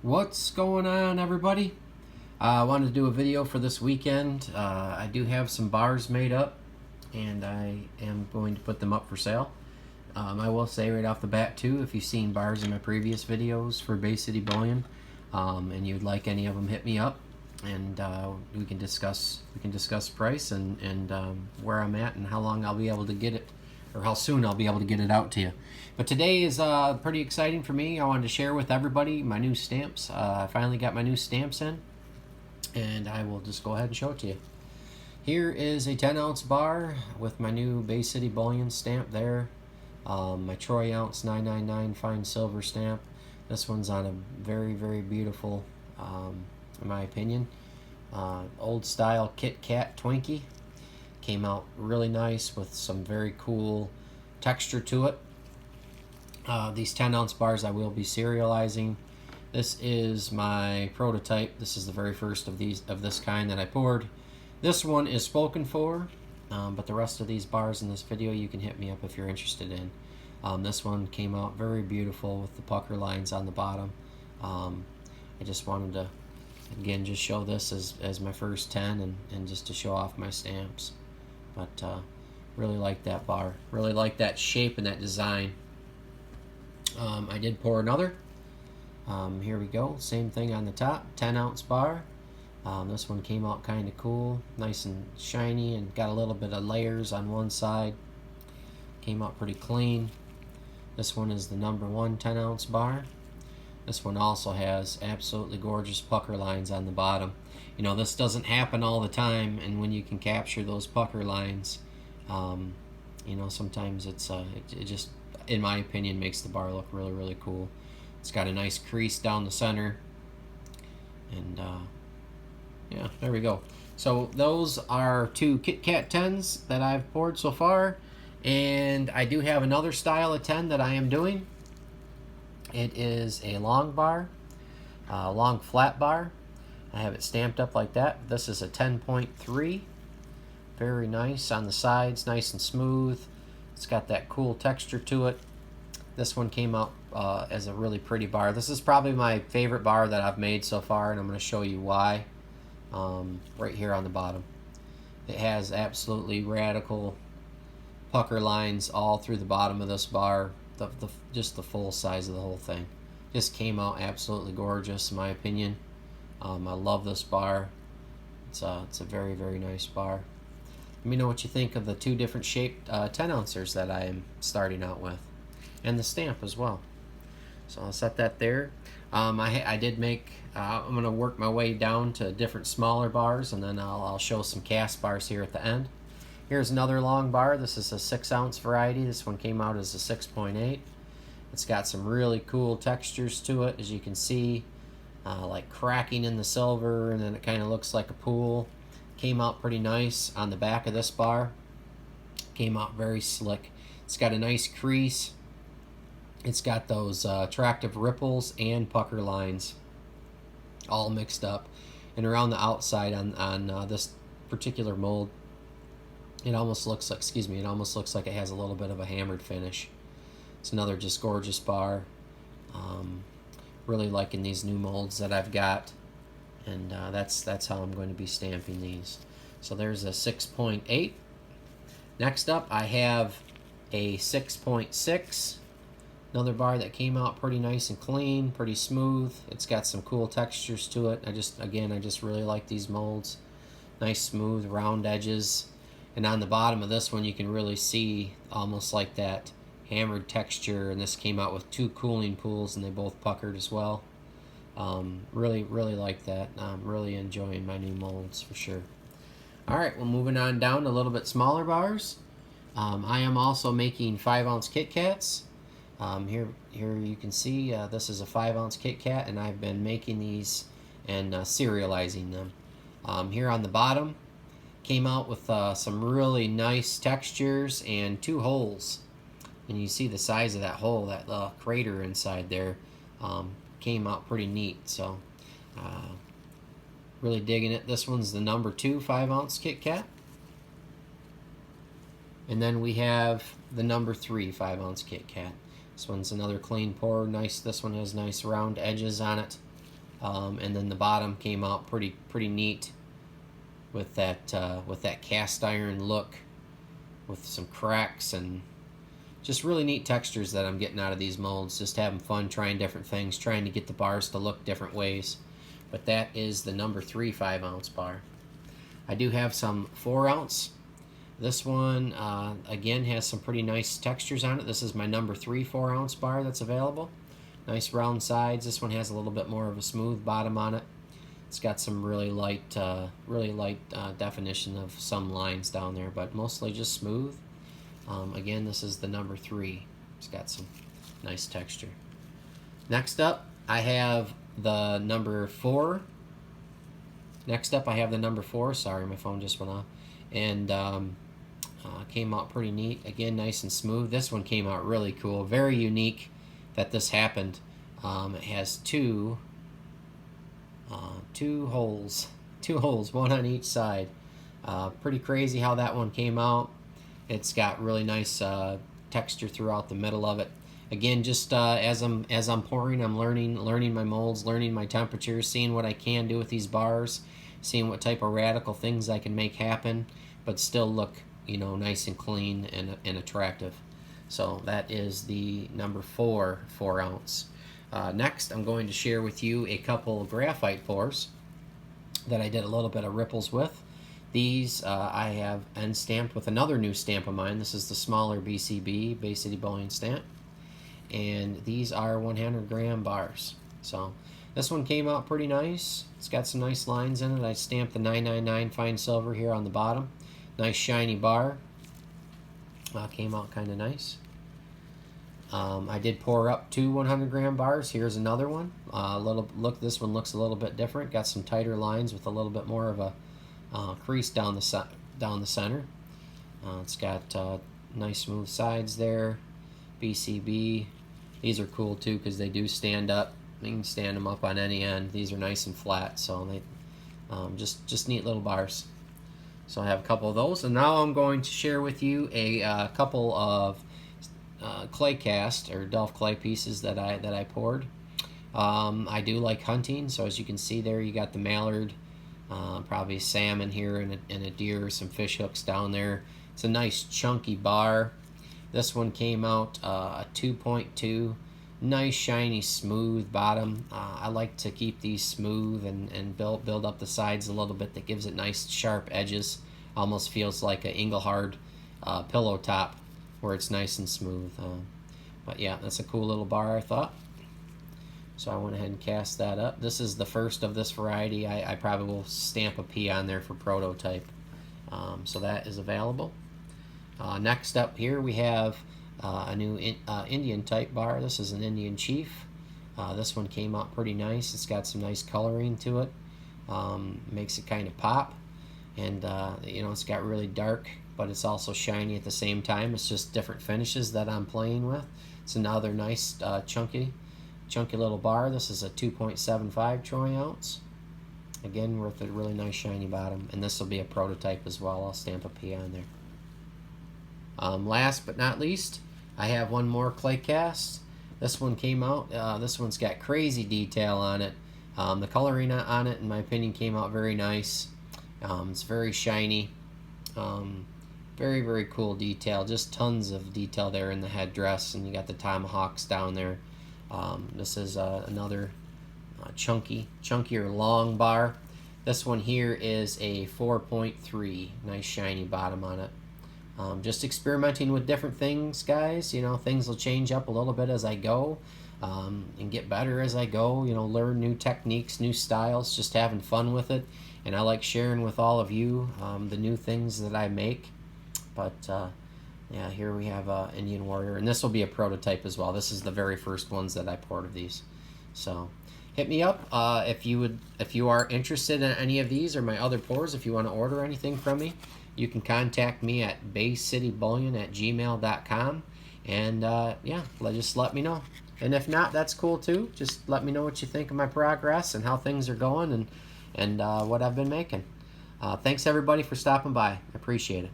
What's going on, everybody? I wanted to do a video for this weekend. I do have some bars made up and I am going to put them up for sale. I will say right off the bat too, if you've seen bars in my previous videos for Bay City Bullion and you'd like any of them, hit me up and we can discuss price and where I'm at and how long I'll be able to get it, or how soon I'll be able to get it out to you. But today is pretty exciting for me. I wanted to share with everybody my new stamps. I finally got my new stamps in, and I will just go ahead and show it to you. Here is a 10-ounce bar with my new Bay City Bullion stamp there. My Troy ounce 999 fine silver stamp. This one's on a very, very beautiful, in my opinion, old style Kit Kat Twinkie. Came out really nice with some very cool texture to it. These 10-ounce bars I will be serializing. This is my prototype. This is the very first of this kind that I poured. This one is spoken for, but the rest of these bars in this video you can hit me up if you're interested in. This one came out very beautiful with the pucker lines on the bottom. I just wanted to again just show this as my first 10 and just to show off my stamps. But really like that bar, really like that shape and that design. I did pour another. Here we go, same thing on the top, 10-ounce bar. This one came out kind of cool, nice and shiny, and got a little bit of layers on one side. Came out pretty clean. This one is the number 1 10-ounce bar. This one also has absolutely gorgeous pucker lines on the bottom. You know, this doesn't happen all the time, and when you can capture those pucker lines, you know, sometimes it just, in my opinion, makes the bar look really, really cool. It's got a nice crease down the center, and yeah, there we go. So those are 2 Kit Kat 10s that I've poured so far, and I do have another style of 10 that I am doing. It is a long bar, long flat bar. I have it stamped up like that. This is a 10.3. Very nice on the sides, nice and smooth. It's got that cool texture to it. This one came out as a really pretty bar. This is probably my favorite bar that I've made so far, and I'm going to show you why right here on the bottom. It has absolutely radical pucker lines all through the bottom of this bar. Just the full size of the whole thing. Just came out absolutely gorgeous in my opinion. I love this bar. It's a very, very nice bar. Let me know what you think of the 2 different shaped 10-ouncers that I am starting out with, and the stamp as well. So I'll set that there. I did make, I'm going to work my way down to different smaller bars, and then I'll show some cast bars here at the end. Here's another long bar. This is a 6-ounce variety. This one came out as a 6.8. It's got some really cool textures to it, as you can see, like cracking in the silver, and then it kind of looks like a pool. Came out pretty nice on the back of this bar. Came out very slick. It's got a nice crease. It's got those attractive ripples and pucker lines all mixed up. And around the outside on this particular mold, it almost looks like, it almost looks like it has a little bit of a hammered finish. It's another just gorgeous bar. Really liking these new molds that I've got, and that's how I'm going to be stamping these. So there's a 6.8. Next up I have a 6.6. Another bar that came out pretty nice and clean, pretty smooth. It's got some cool textures to it. I just really like these molds. Nice smooth round edges. And on the bottom of this one you can really see almost like that hammered texture, and this came out with 2 cooling pools and they both puckered as well. Really, really like that. I'm really enjoying my new molds for sure. Alright, well, moving on down to a little bit smaller bars. I am also making 5-ounce Kit Kats. Here you can see this is a 5-ounce Kit Kat, and I've been making these and serializing them. Here on the bottom, came out with some really nice textures and 2 holes. And you see the size of that hole, that crater inside there. Came out pretty neat, so really digging it. This one's the number 2 5-ounce Kit Kat. And then we have the number 3 5-ounce Kit Kat. This one's another clean pour. Nice. This one has nice round edges on it. and then the bottom came out pretty neat with that cast iron look, with some cracks and just really neat textures that I'm getting out of these molds. Just having fun trying different things, trying to get the bars to look different ways. But that is the number 3 5-ounce bar. I do have some 4-ounce. This one again has some pretty nice textures on it. This is my number 3 4-ounce bar that's available. Nice round sides. This one has a little bit more of a smooth bottom on it. It's got some really light definition of some lines down there, but mostly just smooth. Again, this is the number 3. It's got some nice texture. Next up, I have the number 4. Sorry, my phone just went off. And came out pretty neat. Again, nice and smooth. This one came out really cool. Very unique that this happened. It has two holes, one on each side. Pretty crazy how that one came out. It's got really nice texture throughout the middle of it. Again, just as I'm pouring, I'm learning my molds, learning my temperatures, seeing what I can do with these bars, seeing what type of radical things I can make happen, but still look, nice and clean and attractive. So that is the number 4 4-ounce. Next, I'm going to share with you a couple of graphite pours that I did a little bit of ripples with. These I have end stamped with another new stamp of mine. This is the smaller BCB, Bay City Bullion stamp. And these are 100-gram bars. So this one came out pretty nice. It's got some nice lines in it. I stamped the 999 fine silver here on the bottom. Nice shiny bar. Came out kind of nice. I did pour up 2 100-gram bars. Here's another one. This one looks a little bit different. Got some tighter lines with a little bit more of a crease down the center. It's got nice smooth sides there. BCB. These are cool too because they do stand up. You can stand them up on any end. These are nice and flat, so they just neat little bars. So I have a couple of those, and now I'm going to share with you a couple of clay cast or Delft clay pieces that I poured. I do like hunting, so as you can see there, you got the mallard, probably a salmon here, and a deer, some fish hooks down there. It's a nice chunky bar. This one came out a 2.2, nice shiny smooth bottom. I like to keep these smooth and build up the sides a little bit. That gives it nice sharp edges. Almost feels like a Engelhard pillow top where it's nice and smooth. But yeah, that's a cool little bar, I thought. So I went ahead and cast that up. This is the first of this variety. I probably will stamp a P on there for prototype. So that is available. Next up here we have a new Indian type bar. This is an Indian Chief. This one came out pretty nice. It's got some nice coloring to it. Makes it kind of pop. And it's got really dark, but it's also shiny at the same time. It's just different finishes that I'm playing with. It's another nice chunky little bar. This is a 2.75 troy ounce. Again, with a really nice shiny bottom. And this will be a prototype as well. I'll stamp a P on there. Last but not least, I have one more clay cast. This one came out. This one's got crazy detail on it. The coloring on it, in my opinion, came out very nice. It's very shiny. Very, very cool detail. Just tons of detail there in the headdress, and you got the tomahawks down there. This is another chunkier long bar. This one here is a 4.3. Nice shiny bottom on it. Just experimenting with different things, guys. Things will change up a little bit as I go, and get better as I go. Learn new techniques, new styles, just having fun with it. And I like sharing with all of you the new things that I make. But yeah, here we have Indian Warrior, and this will be a prototype as well. This is the very first ones that I poured of these. So hit me up if you are interested in any of these or my other pours. If you want to order anything from me, you can contact me at baycitybullion@gmail.com, and yeah, just let me know. And if not, that's cool too. Just let me know what you think of my progress and how things are going, and what I've been making. Thanks everybody for stopping by. I appreciate it.